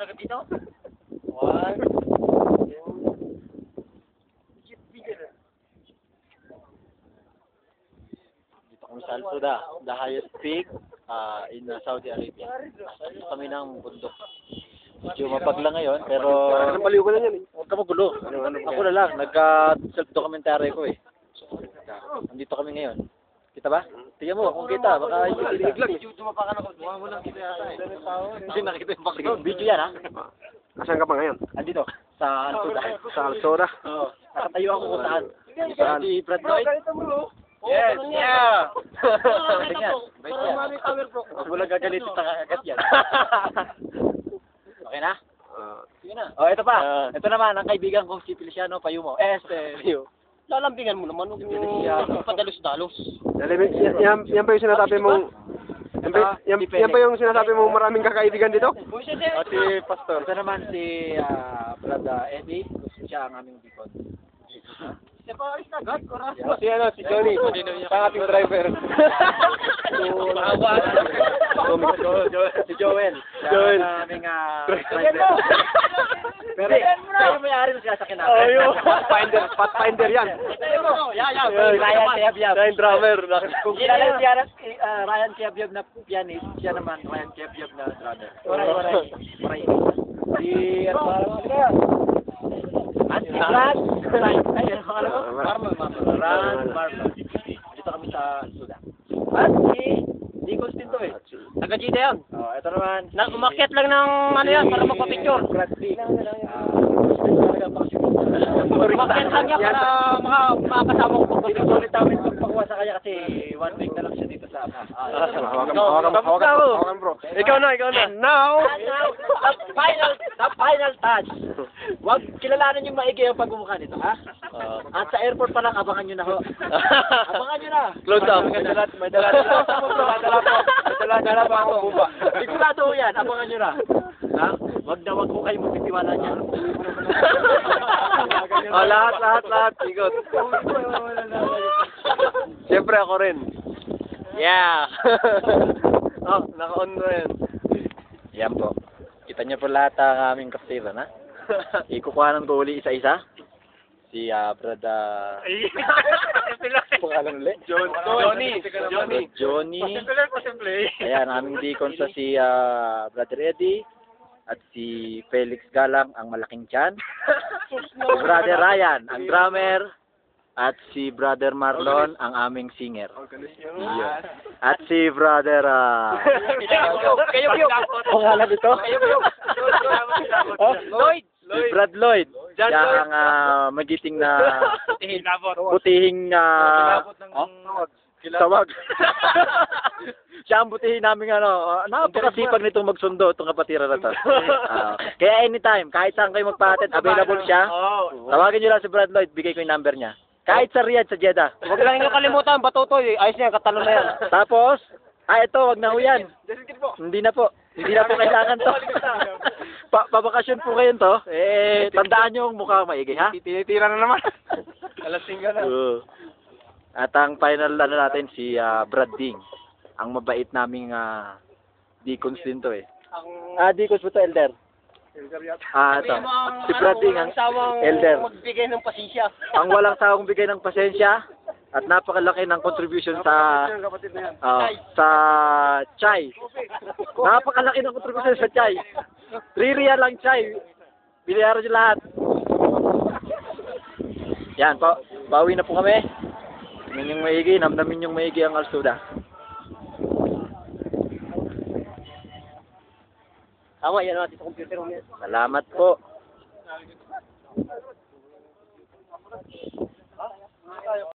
agad dito. One. Dito kami sa Al-Suda, the highest peak in Saudi Arabia. Dito kami ng bundok. Medyo mapagla ngayon, pero... Baliw ko na yan eh. Huwag ka magulo. Ako na lang, nagka-self-documentary ko eh. Nandito kami ngayon. Kita ba? Tingnan mo, kung kita, baka hindi lang. Tumapa ka na ko. Mukha mo lang dito yata eh. Hindi nakikita yung bakit. Video yan ha? Asan ka pa ngayon? Andito, sa Al-Suda. Sa Alsora. Oo. Nakatayo ako kung saan. Saan? Si Brad Lloyd. Yes, yeah. Tingnan. Bait yan. Huwag mo lang gagalito sa kagat yan. Okay na? Sige na. Oh, ito pa. Ito naman, ang kaibigan kong si Feliciano Payumo. Stereo. Lalambingan mo naman. Huwag padalos-dalos. Yan pa yung sinasabi mong... Yan pa yung sinasabi mong maraming kakaibigan dito? O si Pastor. Ito naman si Brad Eddie. Siya ang aming deacon. Alis na agad. Si Johnny. Ang ating driver. Si Joel. Joel. Siya ang aming driver. Pero kayo may-ari ng sasakyan natin. Oh, yung Pathfinder yan. Ryan Kiabyab. Yan drummer. Kung kilala si Ryan Kiabyab na pianist, siya naman Ryan Kiabyab na drummer. Oray. Si Brad. Marlon. Dito kami sa Sudan. At si Deacon Stinto eh. Taga-Gita yan. Ito naman. Umakyat lang ng ano yan para magpa-picture. Umakyat lang yan para makakasama ko pag-picture. Ulit namin pagpakuha sa kanya kasi 1 week na lang siya dito sa Hawakan bro. Ikaw na. Now! The final touch. Wag kilalanin yung maigi ang pagmumukha nito, ha? At sa airport pa lang, abangan nyo na ho. Abangan nyo na. Close up. May dala pa ako buba. Sigurado ho yan, abangan nyo na. Ha? Wag ko kayo magtitiwala niyan. Lahat. Ikot. Siyempre ako rin. Yeah. Naka-on na yan. Yan po. Kita niyo po lahat ang aming kaptiran, ha? Ikukuhanan ko uli isa-isa. Si Brad... Pangalan ulit? Johnny. Ayan, aming deacon sa si Brother Eddie. At si Felix Galang, ang malaking tiyan. Si Brother Ryan, ang drummer. At si Brother Marlon, ang aming singer. Iyon. At si Brother... Pangalan ito? Lloyd. Si Brad Lloyd. Siya ang magiting na... Butihing... Tawag. Siya ang butihin namin napakasipag nitong magsundo itong kapatira na to. Kaya anytime, kahit saan kayo magpahatid, available siya. Tawagin nyo lang si Brad Lloyd, bigay ko yung number niya. Kahit sa Riyadh, sa Jeddah. Huwag lang yung kalimutan, batutoy. Ayos niya, katalo na yan. Tapos, ito, wag na ho yan. Hindi na po. Hindi na po kailangan to. Pabakasyon po kayo to. Tandaan nyo yung mukha maigi, ha? Tinitira na naman. Alasing ka na. At ang final natin si Brad Ding. Ang mabait naming deacons din to eh. Deacons po to, elder. Ito. Si Brad Ding, ang elder. Magbigay ng pasensya. Ang walang sawang bigay ng pasensya at napakalaki ng contribution sa chai. Napakalaki ng contribution sa chai. 3 real lang chai. Biliharan nyo lahat. Yan, bawi na po kami. Tingnan yung maigi, namnamin yung maigi ang Al-Suda. Tama, yan natin sa computer mo. Salamat po.